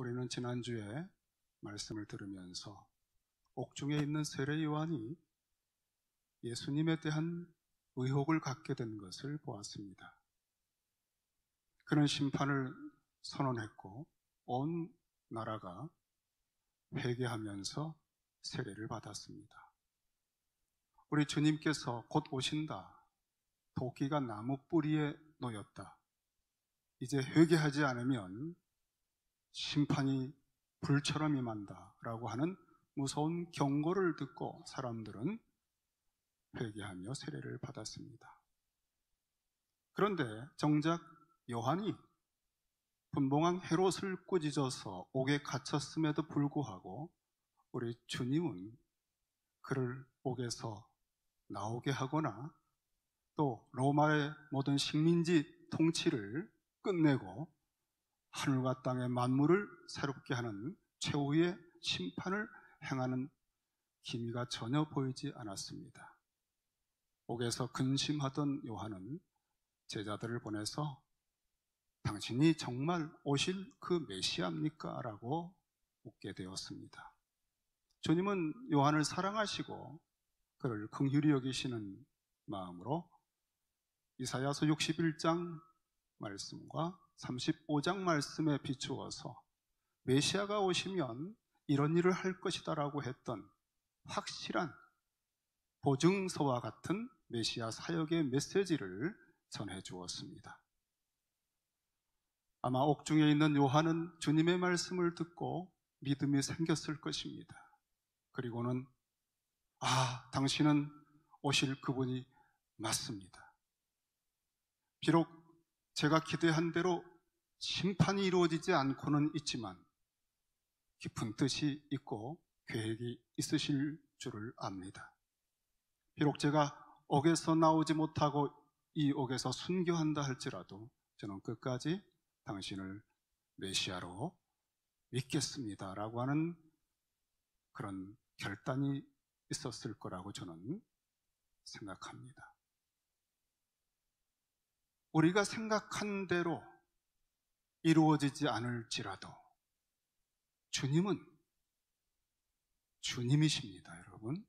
우리는 지난주에 말씀을 들으면서 옥중에 있는 세례 요한이 예수님에 대한 의혹을 갖게 된 것을 보았습니다. 그는 심판을 선언했고 온 나라가 회개하면서 세례를 받았습니다. 우리 주님께서 곧 오신다. 도끼가 나무 뿌리에 놓였다. 이제 회개하지 않으면 심판이 불처럼 임한다 라고 하는 무서운 경고를 듣고 사람들은 회개하며 세례를 받았습니다. 그런데 정작 요한이 분봉왕 헤롯을 꾸짖어서 옥에 갇혔음에도 불구하고 우리 주님은 그를 옥에서 나오게 하거나 또 로마의 모든 식민지 통치를 끝내고 하늘과 땅의 만물을 새롭게 하는 최후의 심판을 행하는 기미가 전혀 보이지 않았습니다. 옥에서 근심하던 요한은 제자들을 보내서 당신이 정말 오실 그 메시아입니까? 라고 묻게 되었습니다. 주님은 요한을 사랑하시고 그를 긍휼히 여기시는 마음으로 이사야서 61장 말씀과 35장 말씀에 비추어서 메시아가 오시면 이런 일을 할 것이다 라고 했던 확실한 보증서와 같은 메시아 사역의 메시지를 전해 주었습니다. 아마 옥중에 있는 요한은 주님의 말씀을 듣고 믿음이 생겼을 것입니다. 그리고는 당신은 오실 그분이 맞습니다. 비록 제가 기대한 대로 심판이 이루어지지 않고는 있지만 깊은 뜻이 있고 계획이 있으실 줄을 압니다. 비록 제가 옥에서 나오지 못하고 이 옥에서 순교한다 할지라도 저는 끝까지 당신을 메시아로 믿겠습니다 라고 하는 그런 결단이 있었을 거라고 저는 생각합니다. 우리가 생각한 대로 이루어지지 않을지라도 주님은 주님이십니다, 여러분.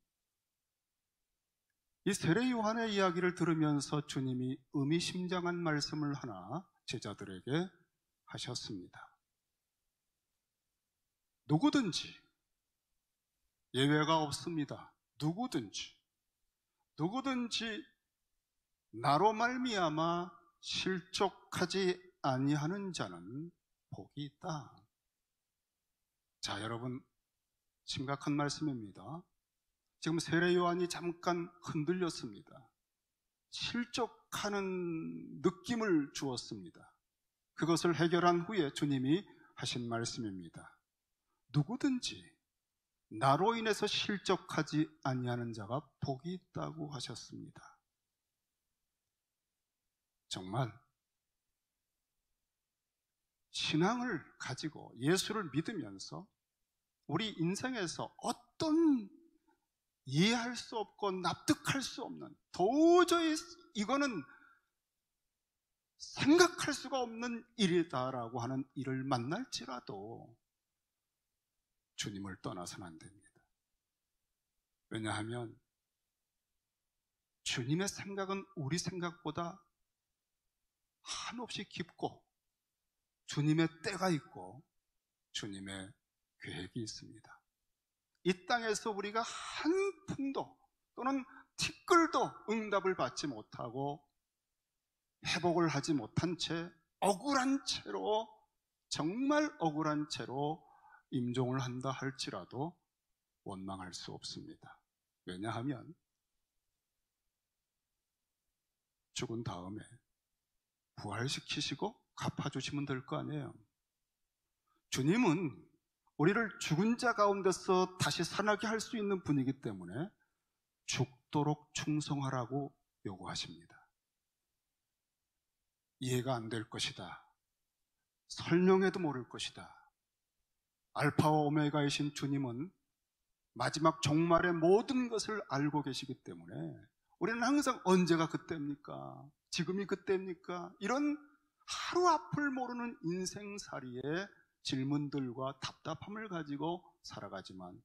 이 세례 요한의 이야기를 들으면서 주님이 의미심장한 말씀을 하나 제자들에게 하셨습니다. 누구든지 예외가 없습니다. 누구든지 나로 말미암아 실족하지 아니하는 자는 복이 있다. 자, 여러분, 심각한 말씀입니다. 지금 세례 요한이 잠깐 흔들렸습니다. 실족하는 느낌을 주었습니다. 그것을 해결한 후에 주님이 하신 말씀입니다. 누구든지 나로 인해서 실족하지 아니하는 자가 복이 있다고 하셨습니다. 정말 신앙을 가지고 예수를 믿으면서 우리 인생에서 어떤 이해할 수 없고 납득할 수 없는, 도저히 이거는 생각할 수가 없는 일이다라고 하는 일을 만날지라도 주님을 떠나서는 안 됩니다. 왜냐하면 주님의 생각은 우리 생각보다 한없이 깊고 주님의 때가 있고 주님의 계획이 있습니다. 이 땅에서 우리가 한 푼도 또는 티끌도 응답을 받지 못하고 회복을 하지 못한 채 억울한 채로, 정말 억울한 채로 임종을 한다 할지라도 원망할 수 없습니다. 왜냐하면 죽은 다음에 부활시키시고 갚아주시면 될 거 아니에요. 주님은 우리를 죽은 자 가운데서 다시 살아나게 할 수 있는 분이기 때문에 죽도록 충성하라고 요구하십니다. 이해가 안 될 것이다. 설명해도 모를 것이다. 알파와 오메가이신 주님은 마지막 종말의 모든 것을 알고 계시기 때문에 우리는 항상 언제가 그때입니까? 지금이 그때입니까? 이런 하루 앞을 모르는 인생살이에 질문들과 답답함을 가지고 살아가지만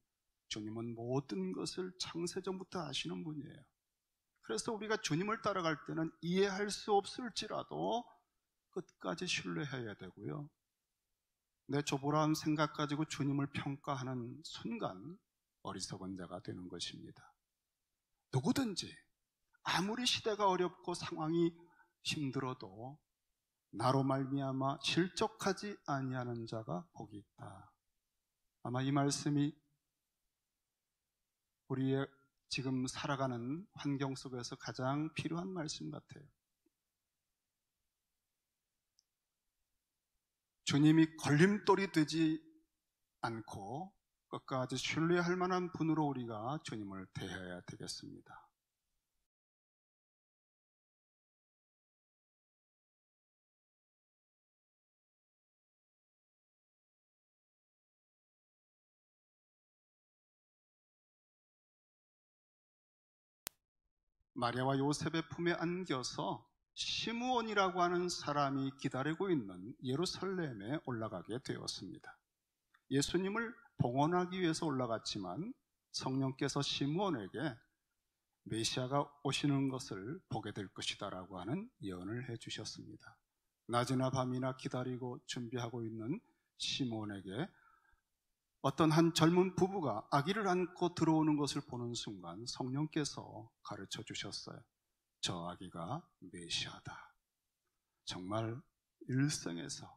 주님은 모든 것을 창세전부터 아시는 분이에요. 그래서 우리가 주님을 따라갈 때는 이해할 수 없을지라도 끝까지 신뢰해야 되고요. 내 조보라한 생각 가지고 주님을 평가하는 순간 어리석은 자가 되는 것입니다. 누구든지 아무리 시대가 어렵고 상황이 힘들어도 나로 말미암아 실족하지 아니하는 자가 복이 있다. 아마 이 말씀이 우리의 지금 살아가는 환경 속에서 가장 필요한 말씀 같아요. 주님이 걸림돌이 되지 않고 끝까지 신뢰할 만한 분으로 우리가 주님을 대해야 되겠습니다. 마리아와 요셉의 품에 안겨서 시므온이라고 하는 사람이 기다리고 있는 예루살렘에 올라가게 되었습니다. 예수님을 봉헌하기 위해서 올라갔지만 성령께서 시므온에게 메시아가 오시는 것을 보게 될 것이다 라고 하는 예언을 해주셨습니다. 낮이나 밤이나 기다리고 준비하고 있는 시므온에게 어떤 한 젊은 부부가 아기를 안고 들어오는 것을 보는 순간 성령께서 가르쳐 주셨어요. 저 아기가 메시아다. 정말 일생에서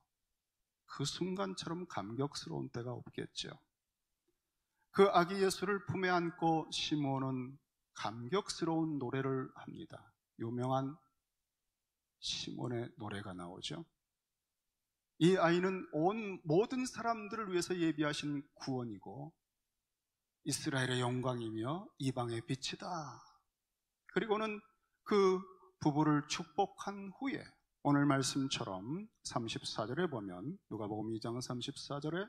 그 순간처럼 감격스러운 때가 없겠죠. 그 아기 예수를 품에 안고 시므온은 감격스러운 노래를 합니다. 유명한 시몬의 노래가 나오죠. 이 아이는 온 모든 사람들을 위해서 예비하신 구원이고 이스라엘의 영광이며 이방의 빛이다. 그리고는 그 부부를 축복한 후에 오늘 말씀처럼 34절에 보면 누가복음 2장 34절에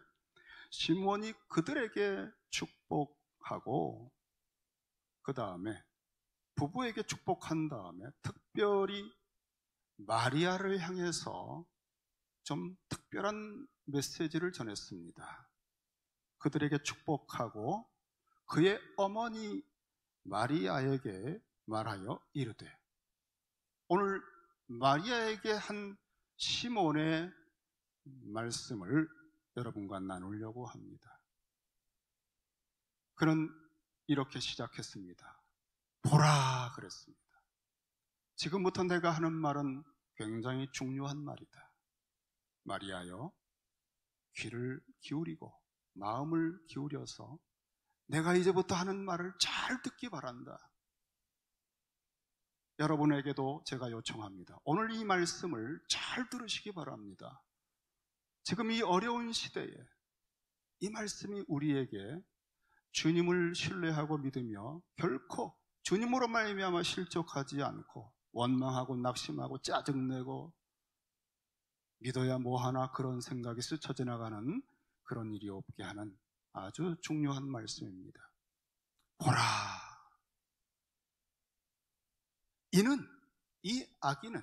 시므온이 그들에게 축복하고 그 다음에 부부에게 축복한 다음에 특별히 마리아를 향해서 좀 특별한 메시지를 전했습니다. 그들에게 축복하고 그의 어머니 마리아에게 말하여 이르되, 오늘 마리아에게 한 시몬의 말씀을 여러분과 나누려고 합니다. 그는 이렇게 시작했습니다. 보라 그랬습니다. 지금부터 내가 하는 말은 굉장히 중요한 말이다. 마리아여, 귀를 기울이고 마음을 기울여서 내가 이제부터 하는 말을 잘 듣기 바란다. 여러분에게도 제가 요청합니다. 오늘 이 말씀을 잘 들으시기 바랍니다. 지금 이 어려운 시대에 이 말씀이 우리에게 주님을 신뢰하고 믿으며 결코 주님으로 말미암아 실족하지 않고 원망하고 낙심하고 짜증내고 믿어야 뭐하나 그런 생각이 스쳐 지나가는 그런 일이 없게 하는 아주 중요한 말씀입니다. 보라, 이 아기는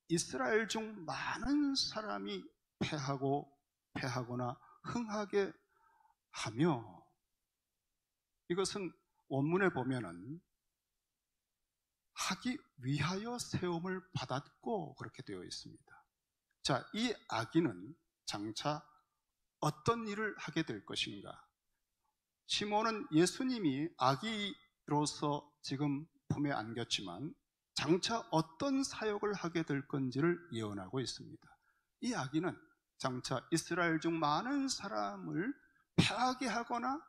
이스라엘 중 많은 사람이 패하거나 흥하게 하며, 이것은 원문에 보면은 하기 위하여 세움을 받았고 그렇게 되어 있습니다. 자, 이 아기는 장차 어떤 일을 하게 될 것인가? 시몬은 예수님이 아기로서 지금 품에 안겼지만 장차 어떤 사역을 하게 될 건지를 예언하고 있습니다. 이 아기는 장차 이스라엘 중 많은 사람을 패하게 하거나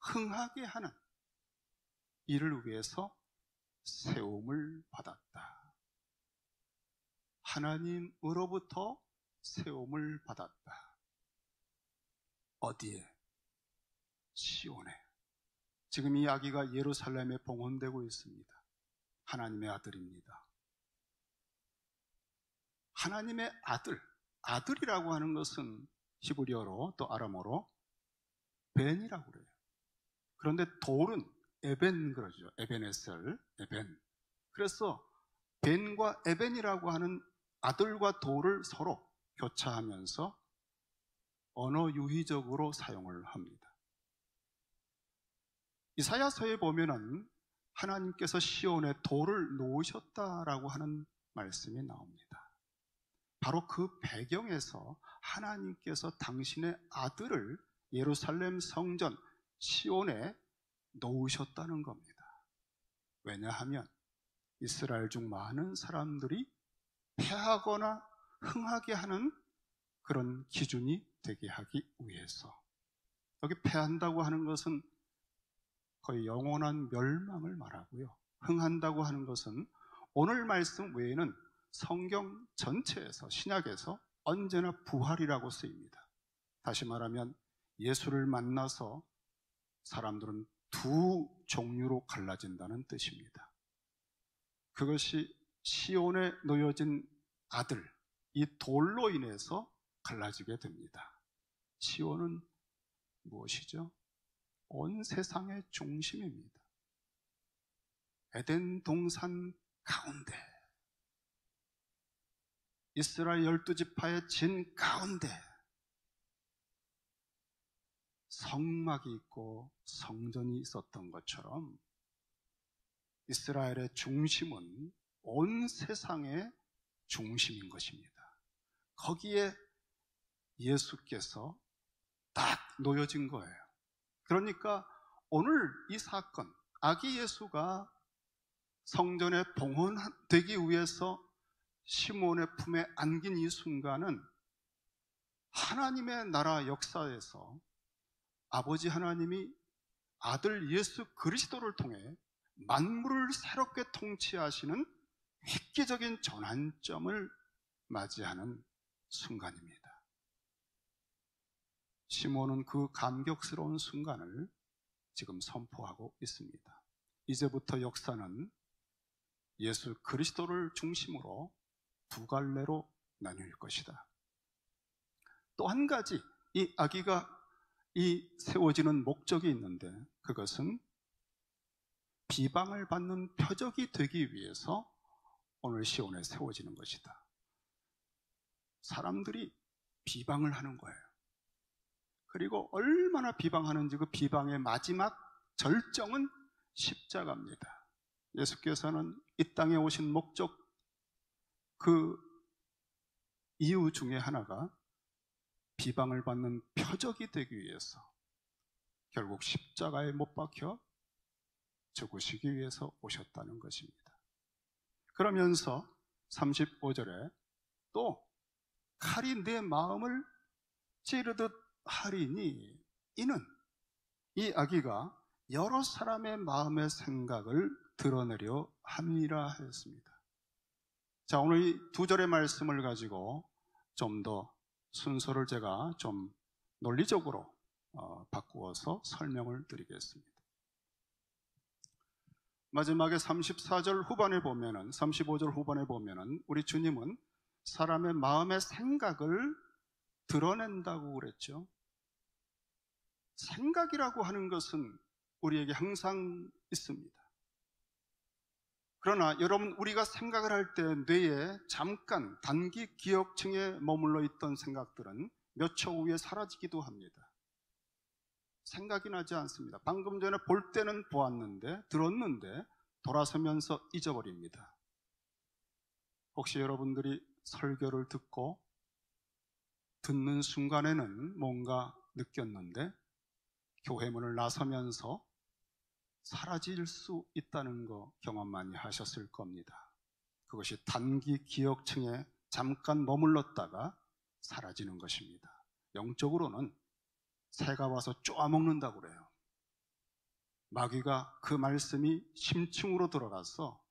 흥하게 하는 일을 위해서 세움을 받았다. 하나님으로부터 세움을 받았다. 어디에? 시온에. 지금 이 아기가 예루살렘에 봉헌되고 있습니다. 하나님의 아들입니다. 하나님의 아들, 아들이라고 하는 것은 히브리어로 또 아람어로 벤이라고 그래요. 그런데 돌은 에벤 그러죠. 에벤에셀, 에벤. 그래서 벤과 에벤이라고 하는 아들과 돌을 서로 교차하면서 언어 유희적으로 사용을 합니다. 이사야서에 보면은 하나님께서 시온에 돌을 놓으셨다라고 하는 말씀이 나옵니다. 바로 그 배경에서 하나님께서 당신의 아들을 예루살렘 성전 시온에 놓으셨다는 겁니다. 왜냐하면 이스라엘 중 많은 사람들이 패하거나 흥하게 하는 그런 기준이 되게 하기 위해서. 여기 패한다고 하는 것은 거의 영원한 멸망을 말하고요. 흥한다고 하는 것은 오늘 말씀 외에는 성경 전체에서, 신약에서 언제나 부활이라고 쓰입니다. 다시 말하면 예수를 만나서 사람들은 두 종류로 갈라진다는 뜻입니다. 그것이 시온에 놓여진 아들, 이 돌로 인해서 갈라지게 됩니다. 시온은 무엇이죠? 온 세상의 중심입니다. 에덴 동산 가운데, 이스라엘 12지파의 진 가운데 성막이 있고 성전이 있었던 것처럼 이스라엘의 중심은 온 세상의 중심인 것입니다. 거기에 예수께서 딱 놓여진 거예요. 그러니까 오늘 이 사건, 아기 예수가 성전에 봉헌되기 위해서 시몬의 품에 안긴 이 순간은 하나님의 나라 역사에서 아버지 하나님이 아들 예수 그리스도를 통해 만물을 새롭게 통치하시는 획기적인 전환점을 맞이하는 순간입니다. 시몬은 그 감격스러운 순간을 지금 선포하고 있습니다. 이제부터 역사는 예수 그리스도를 중심으로 두 갈래로 나뉠 것이다. 또 한 가지, 이 아기가 세워지는 목적이 있는데, 그것은 비방을 받는 표적이 되기 위해서 오늘 시온에 세워지는 것이다. 사람들이 비방을 하는 거예요. 그리고 얼마나 비방하는지 그 비방의 마지막 절정은 십자가입니다. 예수께서는 이 땅에 오신 목적, 그 이유 중에 하나가 비방을 받는 표적이 되기 위해서 결국 십자가에 못 박혀 죽으시기 위해서 오셨다는 것입니다. 그러면서 35절에 또 칼이 내 마음을 찌르듯 하리니 이는 이 아기가 여러 사람의 마음의 생각을 드러내려 함이라 하였습니다. 자, 오늘 이 두 절의 말씀을 가지고 좀 더 순서를 제가 좀 논리적으로 바꾸어서 설명을 드리겠습니다. 마지막에 34절 후반에 보면은, 35절 후반에 보면은 우리 주님은 사람의 마음의 생각을 드러낸다고 그랬죠. 생각이라고 하는 것은 우리에게 항상 있습니다. 그러나 여러분, 우리가 생각을 할 때 뇌에 잠깐 단기 기억층에 머물러 있던 생각들은 몇 초 후에 사라지기도 합니다. 생각이 나지 않습니다. 방금 전에 볼 때는 보았는데, 들었는데 돌아서면서 잊어버립니다. 혹시 여러분들이 설교를 듣는 순간에는 뭔가 느꼈는데 교회 문을 나서면서 사라질 수 있다는 거 경험 많이 하셨을 겁니다. 그것이 단기 기억층에 잠깐 머물렀다가 사라지는 것입니다. 영적으로는 새가 와서 쪼아먹는다고 그래요. 마귀가 그 말씀이 심층으로 들어가서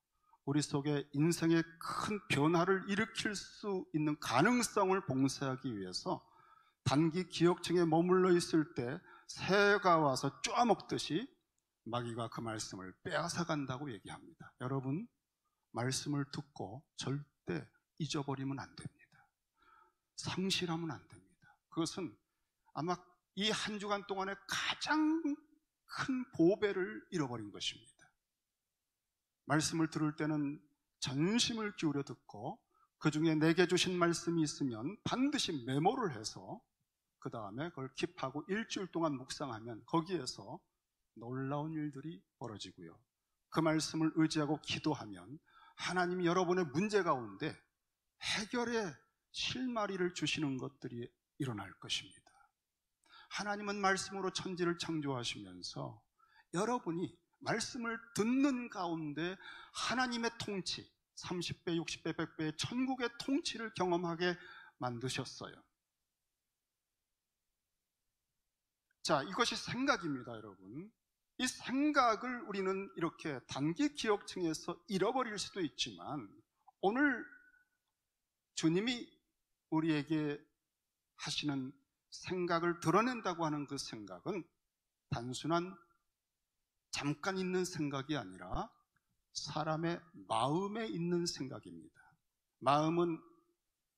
우리 속에 인생의 큰 변화를 일으킬 수 있는 가능성을 봉쇄하기 위해서 단기 기억층에 머물러 있을 때 새가 와서 쪼아먹듯이 마귀가 그 말씀을 빼앗아 간다고 얘기합니다. 여러분, 말씀을 듣고 절대 잊어버리면 안 됩니다. 상실하면 안 됩니다. 그것은 아마 이 한 주간 동안에 가장 큰 보배를 잃어버린 것입니다. 말씀을 들을 때는 전심을 기울여 듣고 그 중에 내게 주신 말씀이 있으면 반드시 메모를 해서 그 다음에 그걸 킵하고 일주일 동안 묵상하면 거기에서 놀라운 일들이 벌어지고요. 그 말씀을 의지하고 기도하면 하나님이 여러분의 문제 가운데 해결의 실마리를 주시는 것들이 일어날 것입니다. 하나님은 말씀으로 천지를 창조하시면서 여러분이 말씀을 듣는 가운데 하나님의 통치, 30배, 60배, 100배의 천국의 통치를 경험하게 만드셨어요. 자, 이것이 생각입니다, 여러분. 이 생각을 우리는 이렇게 단기 기억층에서 잃어버릴 수도 있지만 오늘 주님이 우리에게 하시는 생각을 드러낸다고 하는 그 생각은 단순한 잠깐 있는 생각이 아니라 사람의 마음에 있는 생각입니다. 마음은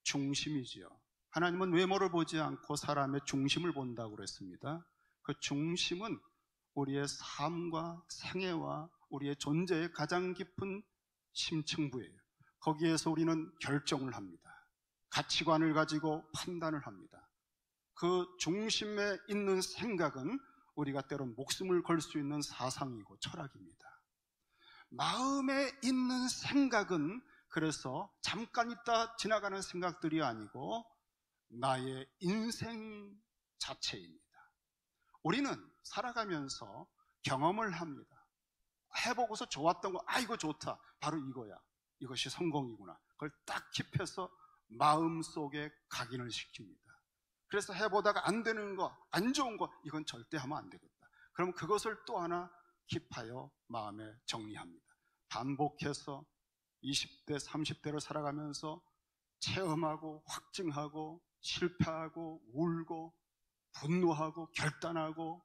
중심이지요. 하나님은 외모를 보지 않고 사람의 중심을 본다고 그랬습니다. 그 중심은 우리의 삶과 생애와 우리의 존재의 가장 깊은 심층부예요. 거기에서 우리는 결정을 합니다. 가치관을 가지고 판단을 합니다. 그 중심에 있는 생각은 우리가 때론 목숨을 걸 수 있는 사상이고 철학입니다. 마음에 있는 생각은 그래서 잠깐 있다 지나가는 생각들이 아니고 나의 인생 자체입니다. 우리는 살아가면서 경험을 합니다. 해보고서 좋았던 거, 이거 좋다, 바로 이거야, 이것이 성공이구나, 그걸 딱 킵해서 마음속에 각인을 시킵니다. 그래서 해보다가 안 되는 거, 안 좋은 거, 이건 절대 하면 안 되겠다. 그럼 그것을 또 하나 킵하여 마음에 정리합니다. 반복해서 20대, 30대를 살아가면서 체험하고 확증하고 실패하고 울고 분노하고 결단하고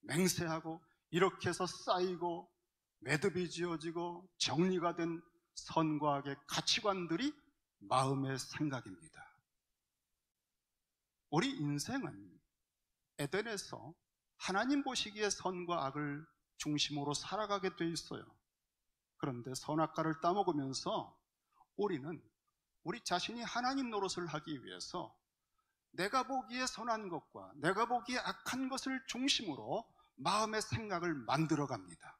맹세하고 이렇게 해서 쌓이고 매듭이 지어지고 정리가 된 선과 악의 가치관들이 마음의 생각입니다. 우리 인생은 에덴에서 하나님 보시기에 선과 악을 중심으로 살아가게 돼 있어요. 그런데 선악과를 따먹으면서 우리는 우리 자신이 하나님 노릇을 하기 위해서 내가 보기에 선한 것과 내가 보기에 악한 것을 중심으로 마음의 생각을 만들어 갑니다.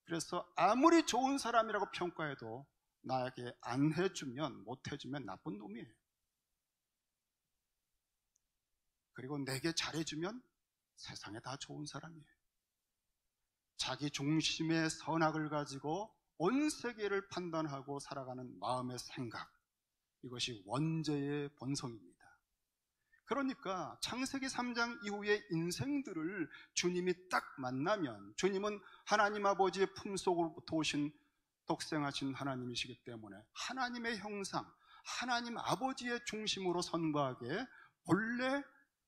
그래서 아무리 좋은 사람이라고 평가해도 나에게 안 해주면, 못 해주면 나쁜 놈이에요. 그리고 내게 잘해주면 세상에 다 좋은 사람이에요. 자기 중심의 선악을 가지고 온 세계를 판단하고 살아가는 마음의 생각, 이것이 원죄의 본성입니다. 그러니까 창세기 3장 이후의 인생들을 주님이 딱 만나면, 주님은 하나님 아버지의 품속으로부터 오신 독생하신 하나님이시기 때문에 하나님의 형상, 하나님 아버지의 중심으로 선과하게 본래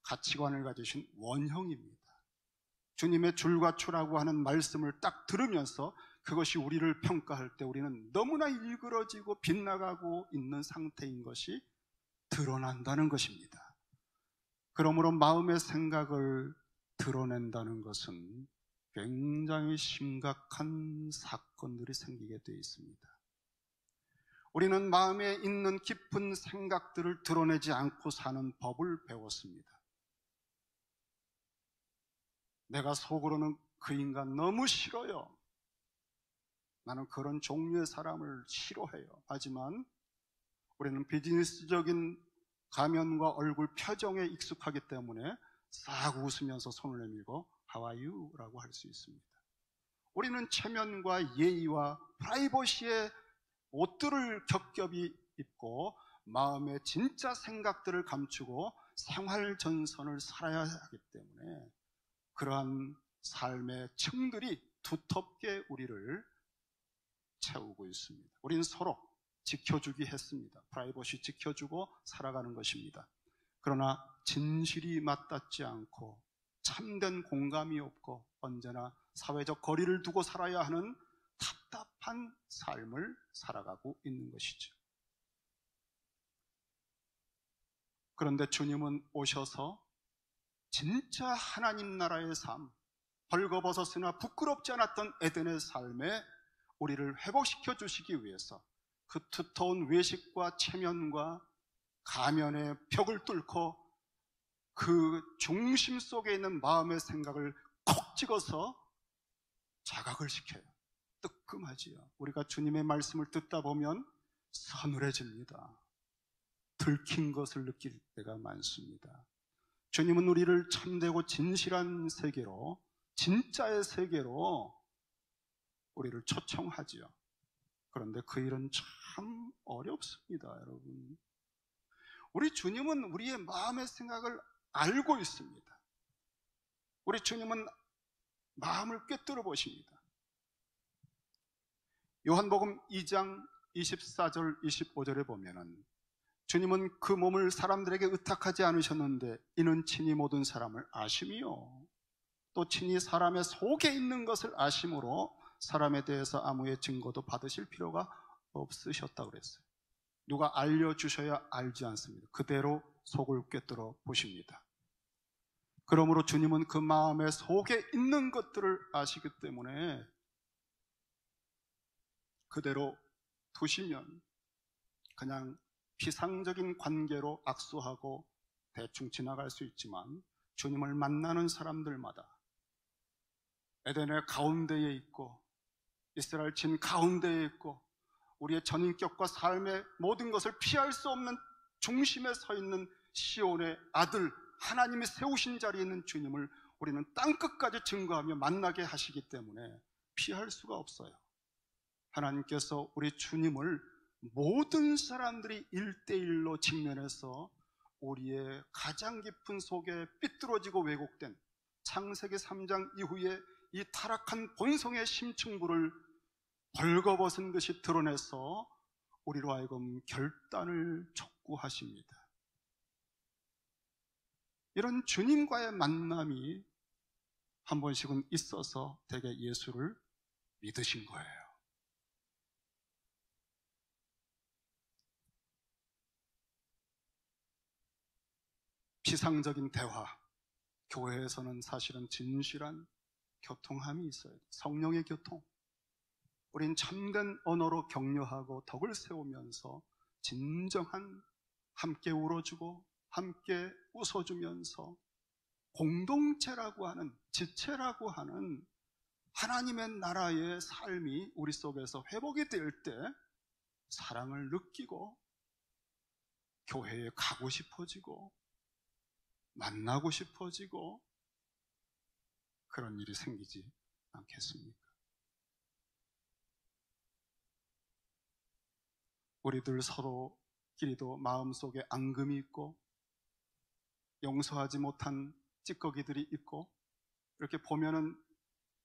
가치관을 가지신 원형입니다. 주님의 줄과 추라고 하는 말씀을 딱 들으면서 그것이 우리를 평가할 때 우리는 너무나 일그러지고 빗나가고 있는 상태인 것이 드러난다는 것입니다. 그러므로 마음의 생각을 드러낸다는 것은 굉장히 심각한 사건들이 생기게 되어 있습니다. 우리는 마음에 있는 깊은 생각들을 드러내지 않고 사는 법을 배웠습니다. 내가 속으로는 그 인간 너무 싫어요. 나는 그런 종류의 사람을 싫어해요. 하지만 우리는 비즈니스적인 가면과 얼굴 표정에 익숙하기 때문에 싹 웃으면서 손을 내밀고 How are you? 라고 할 수 있습니다. 우리는 체면과 예의와 프라이버시의 옷들을 겹겹이 입고 마음의 진짜 생각들을 감추고 생활 전선을 살아야 하기 때문에 그러한 삶의 층들이 두텁게 우리를 채우고 있습니다. 우리는 서로 지켜주기 했습니다. 프라이버시 지켜주고 살아가는 것입니다. 그러나 진실이 맞닿지 않고 참된 공감이 없고 언제나 사회적 거리를 두고 살아야 하는 답답한 삶을 살아가고 있는 것이죠. 그런데 주님은 오셔서 진짜 하나님 나라의 삶, 벌거벗었으나 부끄럽지 않았던 에덴의 삶에 우리를 회복시켜 주시기 위해서 그 두터운 외식과 체면과 가면의 벽을 뚫고 그 중심 속에 있는 마음의 생각을 콕 찍어서 자각을 시켜요. 뜨끔하지요. 우리가 주님의 말씀을 듣다 보면 서늘해집니다. 들킨 것을 느낄 때가 많습니다. 주님은 우리를 참되고 진실한 세계로, 진짜의 세계로 우리를 초청하지요. 그런데 그 일은 참 어렵습니다, 여러분. 우리 주님은 우리의 마음의 생각을 알고 있습니다. 우리 주님은 마음을 꿰뚫어 보십니다. 요한복음 2장 24절 25절에 보면은 주님은 그 몸을 사람들에게 의탁하지 않으셨는데 이는 친히 모든 사람을 아심이요 또 친히 사람의 속에 있는 것을 아심으로 사람에 대해서 아무의 증거도 받으실 필요가 없으셨다고 그랬어요. 누가 알려주셔야 알지 않습니다. 그대로 속을 꿰뚫어 보십니다. 그러므로 주님은 그 마음의 속에 있는 것들을 아시기 때문에 그대로 두시면 그냥 피상적인 관계로 악수하고 대충 지나갈 수 있지만 주님을 만나는 사람들마다 에덴의 가운데에 있고 이스라엘 진 가운데에 있고 우리의 전인격과 삶의 모든 것을 피할 수 없는 중심에 서 있는 시온의 아들 하나님이 세우신 자리에 있는 주님을 우리는 땅끝까지 증거하며 만나게 하시기 때문에 피할 수가 없어요. 하나님께서 우리 주님을 모든 사람들이 1대1로 직면해서 우리의 가장 깊은 속에 삐뚤어지고 왜곡된 창세기 3장 이후에 이 타락한 본성의 심층부를 벌거벗은 듯이 드러내서 우리로 하여금 결단을 촉구하십니다. 이런 주님과의 만남이 한 번씩은 있어서 대개 예수를 믿으신 거예요. 피상적인 대화, 교회에서는 사실은 진실한 교통함이 있어요. 성령의 교통. 우린 참된 언어로 격려하고 덕을 세우면서 진정한 함께 울어주고 함께 웃어주면서 공동체라고 하는, 지체라고 하는 하나님의 나라의 삶이 우리 속에서 회복이 될 때 사랑을 느끼고 교회에 가고 싶어지고 만나고 싶어지고 그런 일이 생기지 않겠습니까? 우리들 서로끼리도 마음속에 앙금이 있고 용서하지 못한 찌꺼기들이 있고 이렇게 보면은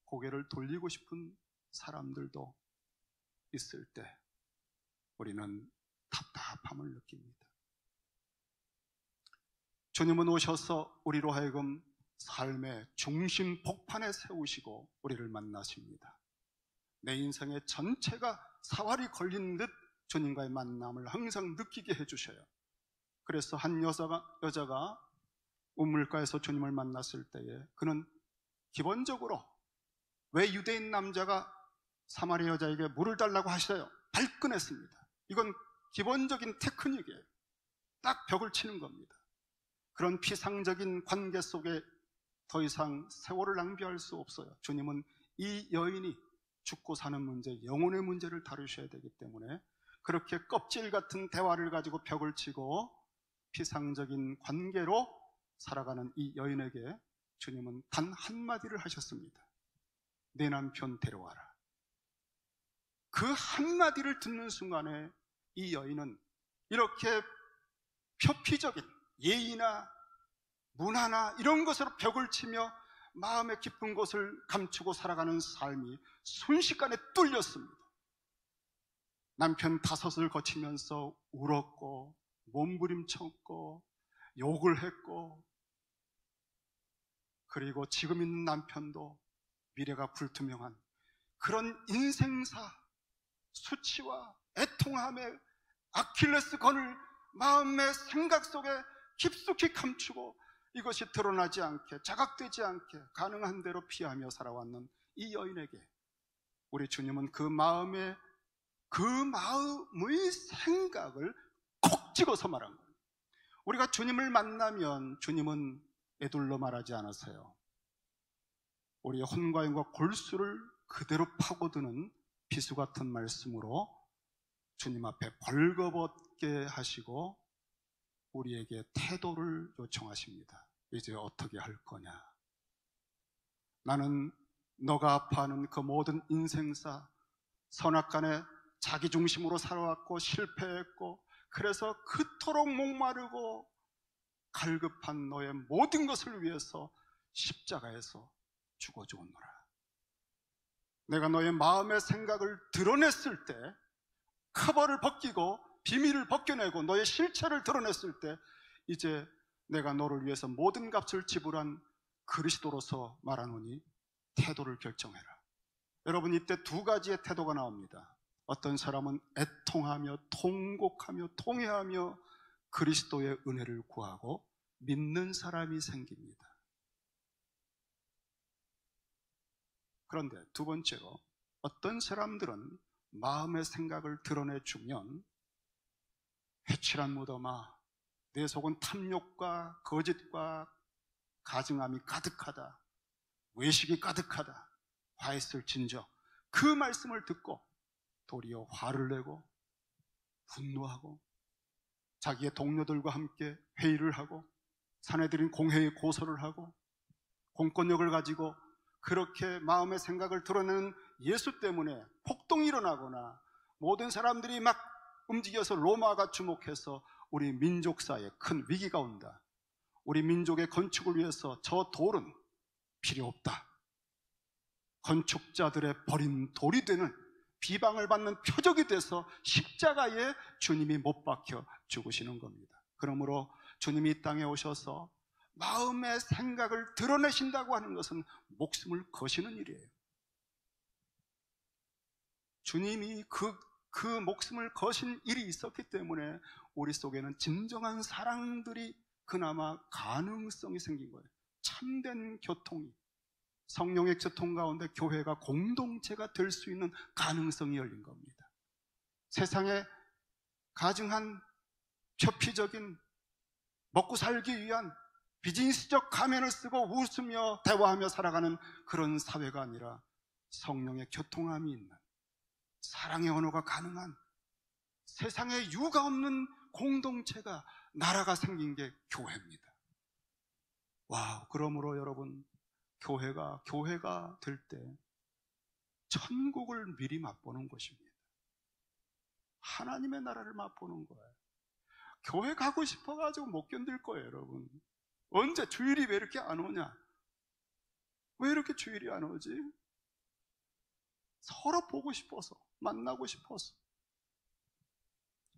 고개를 돌리고 싶은 사람들도 있을 때 우리는 답답함을 느낍니다. 주님은 오셔서 우리로 하여금 삶의 중심 복판에 세우시고 우리를 만나십니다. 내 인생의 전체가 사활이 걸린 듯 주님과의 만남을 항상 느끼게 해주셔요. 그래서 한 여자가 우물가에서 주님을 만났을 때에 그는 기본적으로 왜 유대인 남자가 사마리아 여자에게 물을 달라고 하셔요? 발끈했습니다. 이건 기본적인 테크닉이에요. 딱 벽을 치는 겁니다. 그런 피상적인 관계 속에 더 이상 세월을 낭비할 수 없어요. 주님은 이 여인이 죽고 사는 문제, 영혼의 문제를 다루셔야 되기 때문에 그렇게 껍질 같은 대화를 가지고 벽을 치고 피상적인 관계로 살아가는 이 여인에게 주님은 단 한마디를 하셨습니다. 내 남편 데려와라. 그 한마디를 듣는 순간에 이 여인은 이렇게 표피적인 예의나 문화나 이런 것으로 벽을 치며 마음의 깊은 곳을 감추고 살아가는 삶이 순식간에 뚫렸습니다. 남편 다섯을 거치면서 울었고 몸부림쳤고 욕을 했고 그리고 지금 있는 남편도 미래가 불투명한 그런 인생사 수치와 애통함의 아킬레스건을 마음의 생각 속에 깊숙이 감추고 이것이 드러나지 않게 자각되지 않게 가능한 대로 피하며 살아왔는 이 여인에게 우리 주님은 그 마음의 생각을 콕 찍어서 말한 거예요. 우리가 주님을 만나면 주님은 에둘러 말하지 않으세요. 우리의 혼과인과 골수를 그대로 파고드는 비수 같은 말씀으로 주님 앞에 벌거벗게 하시고 우리에게 태도를 요청하십니다. 이제 어떻게 할 거냐? 나는 너가 아파하는 그 모든 인생사, 선악간에 자기 중심으로 살아왔고 실패했고, 그래서 그토록 목마르고 갈급한 너의 모든 것을 위해서 십자가에서 죽어 죽었노라. 내가 너의 마음의 생각을 드러냈을 때, 커버를 벗기고 비밀을 벗겨내고 너의 실체를 드러냈을 때, 이제 내가 너를 위해서 모든 값을 지불한 그리스도로서 말하노니 태도를 결정해라. 여러분, 이때 두 가지의 태도가 나옵니다. 어떤 사람은 애통하며 통곡하며 통회하며 그리스도의 은혜를 구하고 믿는 사람이 생깁니다. 그런데 두 번째로, 어떤 사람들은 마음의 생각을 드러내주면 회칠한 무덤아, 내 속은 탐욕과 거짓과 가증함이 가득하다, 외식이 가득하다 화했을진저, 그 말씀을 듣고 도리어 화를 내고 분노하고 자기의 동료들과 함께 회의를 하고 사내들인 공회에 고소를 하고 공권력을 가지고 그렇게 마음의 생각을 드러내는 예수 때문에 폭동이 일어나거나 모든 사람들이 막 움직여서 로마가 주목해서 우리 민족사에 큰 위기가 온다. 우리 민족의 건축을 위해서 저 돌은 필요 없다. 건축자들의 버린 돌이 되는, 비방을 받는 표적이 돼서 십자가에 주님이 못 박혀 죽으시는 겁니다. 그러므로 주님이 이 땅에 오셔서 마음의 생각을 드러내신다고 하는 것은 목숨을 거시는 일이에요. 주님이 그 목숨을 거신 일이 있었기 때문에 우리 속에는 진정한 사랑들이 그나마 가능성이 생긴 거예요. 참된 교통이, 성령의 교통 가운데 교회가 공동체가 될 수 있는 가능성이 열린 겁니다. 세상에 가증한 표피적인 먹고 살기 위한 비즈니스적 가면을 쓰고 웃으며 대화하며 살아가는 그런 사회가 아니라 성령의 교통함이 있는, 사랑의 언어가 가능한, 세상에 유가 없는 공동체가, 나라가 생긴 게 교회입니다. 와, 그러므로 여러분, 교회가 될 때 천국을 미리 맛보는 것입니다. 하나님의 나라를 맛보는 거예요. 교회 가고 싶어가지고 못 견딜 거예요, 여러분. 언제 주일이 왜 이렇게 안 오냐? 왜 이렇게 주일이 안 오지? 서로 보고 싶어서, 만나고 싶어서.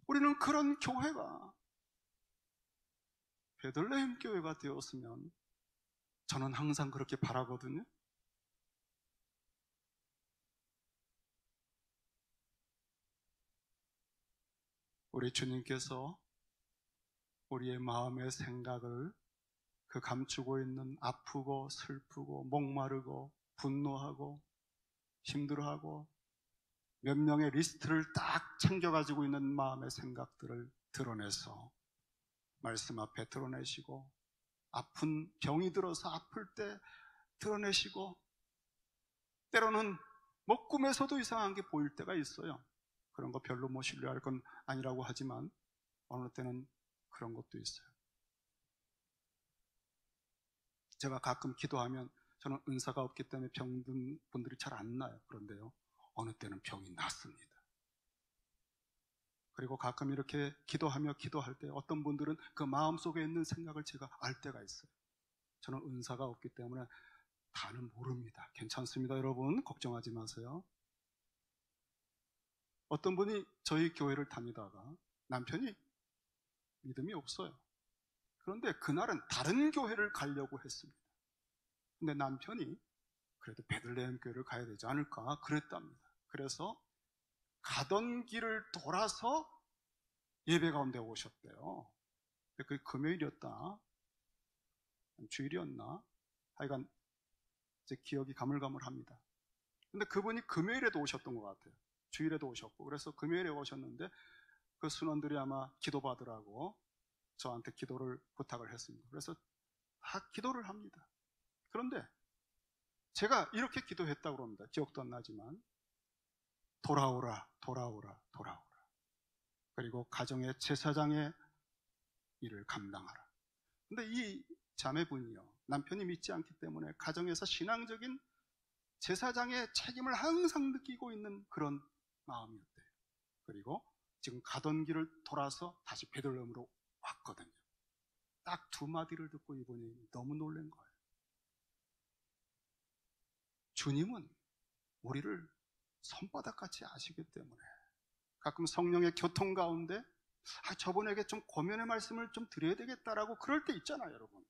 우리는 그런 교회가, 베들레헴 교회가 되었으면 저는 항상 그렇게 바라거든요. 우리 주님께서 우리의 마음의 생각을, 그 감추고 있는 아프고 슬프고 목마르고 분노하고 힘들어하고 몇 명의 리스트를 딱 챙겨가지고 있는 마음의 생각들을 드러내서 말씀 앞에 드러내시고, 아픈 병이 들어서 아플 때 드러내시고, 때로는 뭐 꿈에서도 이상한 게 보일 때가 있어요. 그런 거 별로 뭐 신뢰할 건 아니라고 하지만 어느 때는 그런 것도 있어요. 제가 가끔 기도하면, 저는 은사가 없기 때문에 병든 분들이 잘 안 나요. 그런데요, 어느 때는 병이 났습니다. 그리고 가끔 이렇게 기도할 때 어떤 분들은 그 마음속에 있는 생각을 제가 알 때가 있어요. 저는 은사가 없기 때문에 다는 모릅니다. 괜찮습니다, 여러분. 걱정하지 마세요. 어떤 분이 저희 교회를 다니다가 남편이 믿음이 없어요. 그런데 그날은 다른 교회를 가려고 했습니다. 근데 남편이 그래도 베들레헴 교회를 가야 되지 않을까 그랬답니다. 그래서 가던 길을 돌아서 예배 가운데 오셨대요. 그 금요일이었다, 주일이었나, 하여간 제 기억이 가물가물합니다. 근데 그분이 금요일에도 오셨던 것 같아요. 주일에도 오셨고, 그래서 금요일에 오셨는데 그 순원들이 아마 기도받으라고 저한테 기도를 부탁을 했습니다. 그래서 다 기도를 합니다. 그런데 제가 이렇게 기도했다고 합니다. 기억도 안 나지만 돌아오라, 돌아오라, 돌아오라. 그리고 가정의 제사장의 일을 감당하라. 근데 이 자매분이요, 남편이 믿지 않기 때문에 가정에서 신앙적인 제사장의 책임을 항상 느끼고 있는 그런 마음이었대요. 그리고 지금 가던 길을 돌아서 다시 베들레헴으로 왔거든요. 딱 두 마디를 듣고 이분이 너무 놀란 거예요. 주님은 우리를 손바닥같이 아시기 때문에 가끔 성령의 교통 가운데 저분에게 좀 고면의 말씀을 좀 드려야 되겠다라고 그럴 때 있잖아요, 여러분.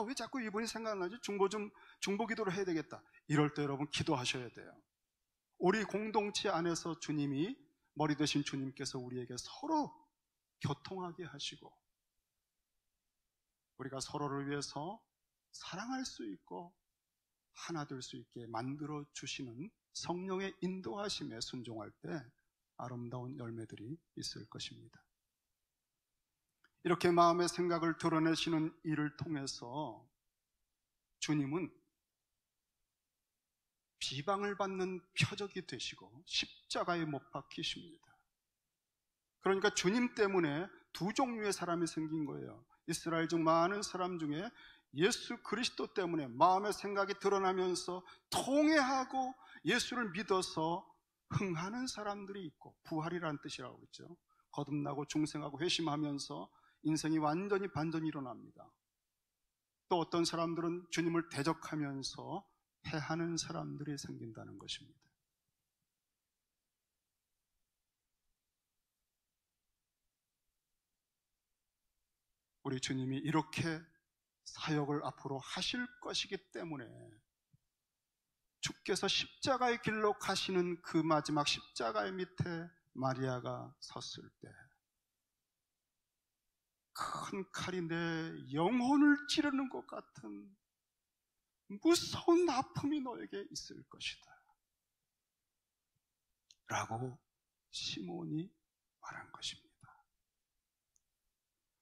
왜 자꾸 이분이 생각나지? 중보 기도를 해야 되겠다. 이럴 때 여러분 기도하셔야 돼요. 우리 공동체 안에서 주님이, 머리 되신 주님께서 우리에게 서로 교통하게 하시고 우리가 서로를 위해서 사랑할 수 있고 하나 될 수 있게 만들어 주시는 성령의 인도하심에 순종할 때 아름다운 열매들이 있을 것입니다. 이렇게 마음의 생각을 드러내시는 일을 통해서 주님은 비방을 받는 표적이 되시고 십자가에 못 박히십니다. 그러니까 주님 때문에 두 종류의 사람이 생긴 거예요. 이스라엘 중 많은 사람 중에 예수 그리스도 때문에 마음의 생각이 드러나면서 통회하고 예수를 믿어서 흥하는 사람들이 있고, 부활이라는 뜻이라고 그랬죠. 거듭나고 중생하고 회심하면서 인생이 완전히 반전이 일어납니다. 또 어떤 사람들은 주님을 대적하면서 패하는 사람들이 생긴다는 것입니다. 우리 주님이 이렇게 사역을 앞으로 하실 것이기 때문에 주께서 십자가의 길로 가시는 그 마지막 십자가의 밑에 마리아가 섰을 때 큰 칼이 내 영혼을 찌르는 것 같은 무서운 아픔이 너에게 있을 것이다 라고 시몬이 말한 것입니다.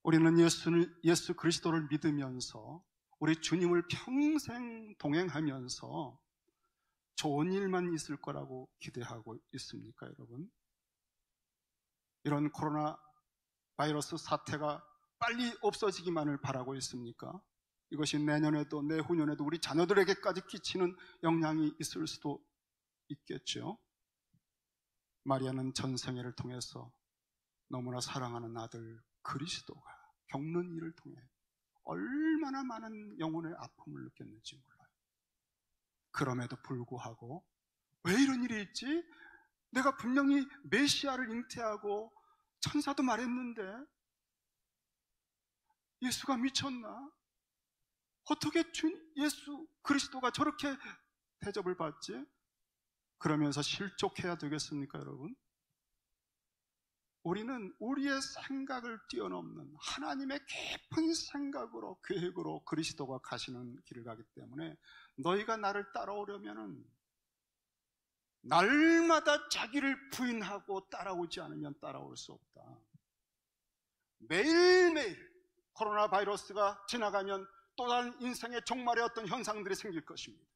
우리는 예수 그리스도를 믿으면서 우리 주님을 평생 동행하면서 좋은 일만 있을 거라고 기대하고 있습니까, 여러분? 이런 코로나 바이러스 사태가 빨리 없어지기만을 바라고 있습니까? 이것이 내년에도 내후년에도 우리 자녀들에게까지 끼치는 영향이 있을 수도 있겠죠. 마리아는 전생애를 통해서 너무나 사랑하는 아들 그리스도가 겪는 일을 통해 얼마나 많은 영혼의 아픔을 느꼈는지 몰라요. 그럼에도 불구하고 왜 이런 일이 있지? 내가 분명히 메시아를 잉태하고 천사도 말했는데 예수가 미쳤나? 어떻게 예수 그리스도가 저렇게 대접을 받지? 그러면서 실족해야 되겠습니까, 여러분? 우리는 우리의 생각을 뛰어넘는 하나님의 깊은 생각으로, 계획으로 그리스도가 가시는 길을 가기 때문에 너희가 나를 따라오려면 날마다 자기를 부인하고 따라오지 않으면 따라올 수 없다. 매일매일 코로나 바이러스가 지나가면 또 다른 인생의 종말의 어떤 현상들이 생길 것입니다.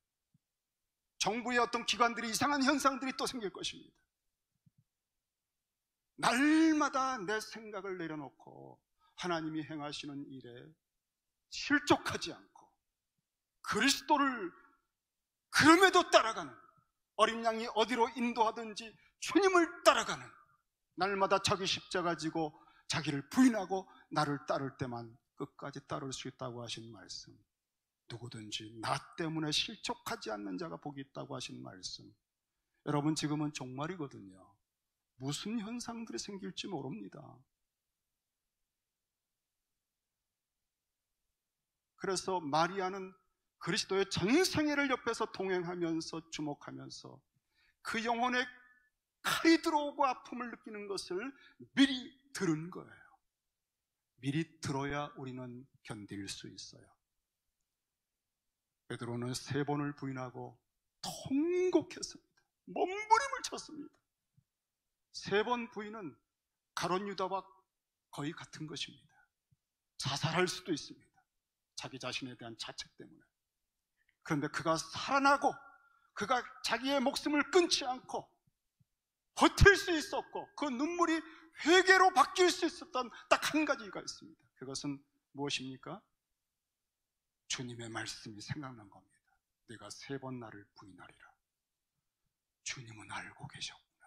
정부의 어떤 기관들이 이상한 현상들이 또 생길 것입니다. 날마다 내 생각을 내려놓고 하나님이 행하시는 일에 실족하지 않고 그리스도를 그럼에도 따라가는, 어린 양이 어디로 인도하든지 주님을 따라가는, 날마다 자기 십자가 지고 자기를 부인하고 나를 따를 때만 끝까지 따를 수 있다고 하신 말씀, 누구든지 나 때문에 실족하지 않는 자가 복이 있다고 하신 말씀, 여러분 지금은 종말이거든요. 무슨 현상들이 생길지 모릅니다. 그래서 마리아는 그리스도의 전생애를 옆에서 동행하면서 주목하면서 그 영혼에 칼이 들어오고 아픔을 느끼는 것을 미리 들은 거예요. 미리 들어야 우리는 견딜 수 있어요. 베드로는 3번을 부인하고 통곡했습니다. 몸부림을 쳤습니다. 3번 부인은 가룟 유다와 거의 같은 것입니다. 자살할 수도 있습니다. 자기 자신에 대한 자책 때문에. 그런데 그가 살아나고 그가 자기의 목숨을 끊지 않고 버틸 수 있었고 그 눈물이 회개로 바뀔 수 있었던 딱 한 가지가 있습니다. 그것은 무엇입니까? 주님의 말씀이 생각난 겁니다. 내가 3번 나를 부인하리라. 주님은 알고 계셨구나.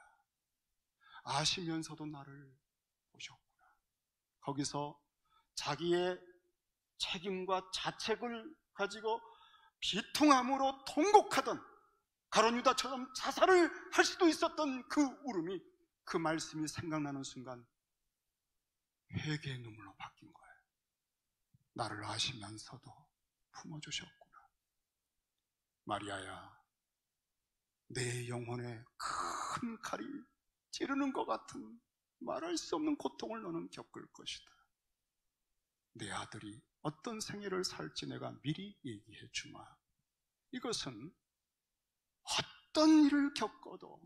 아시면서도 나를 보셨구나. 거기서 자기의 책임과 자책을 가지고 비통함으로 통곡하던 가룟 유다처럼 자살을 할 수도 있었던 그 울음이, 그 말씀이 생각나는 순간 회개의 눈물로 바뀐 거예요. 나를 아시면서도 품어주셨구나. 마리아야, 내 영혼에 큰 칼이 찌르는 것 같은 말할 수 없는 고통을 너는 겪을 것이다. 내 아들이 어떤 생애를 살지 내가 미리 얘기해 주마. 이것은 어떤 일을 겪어도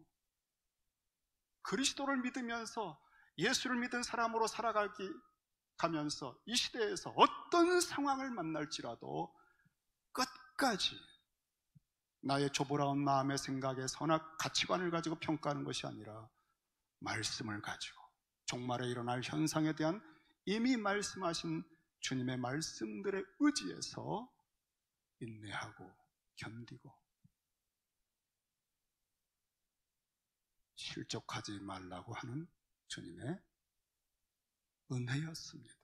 그리스도를 믿으면서 예수를 믿은 사람으로 가면서 이 시대에서 어떤 상황을 만날지라도 끝까지 나의 조보라운 마음의 생각에 선악 가치관을 가지고 평가하는 것이 아니라 말씀을 가지고 종말에 일어날 현상에 대한 이미 말씀하신 주님의 말씀들에 의지해서 인내하고 견디고 실족하지 말라고 하는 주님의 은혜였습니다.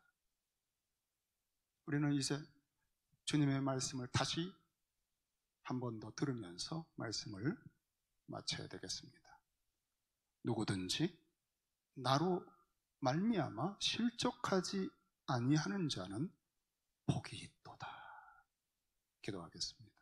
우리는 이제 주님의 말씀을 다시 한 번 더 들으면서 말씀을 마쳐야 되겠습니다. 누구든지 나로 말미암아 실족하지 아니하는 자는 복이 있도다. 기도하겠습니다.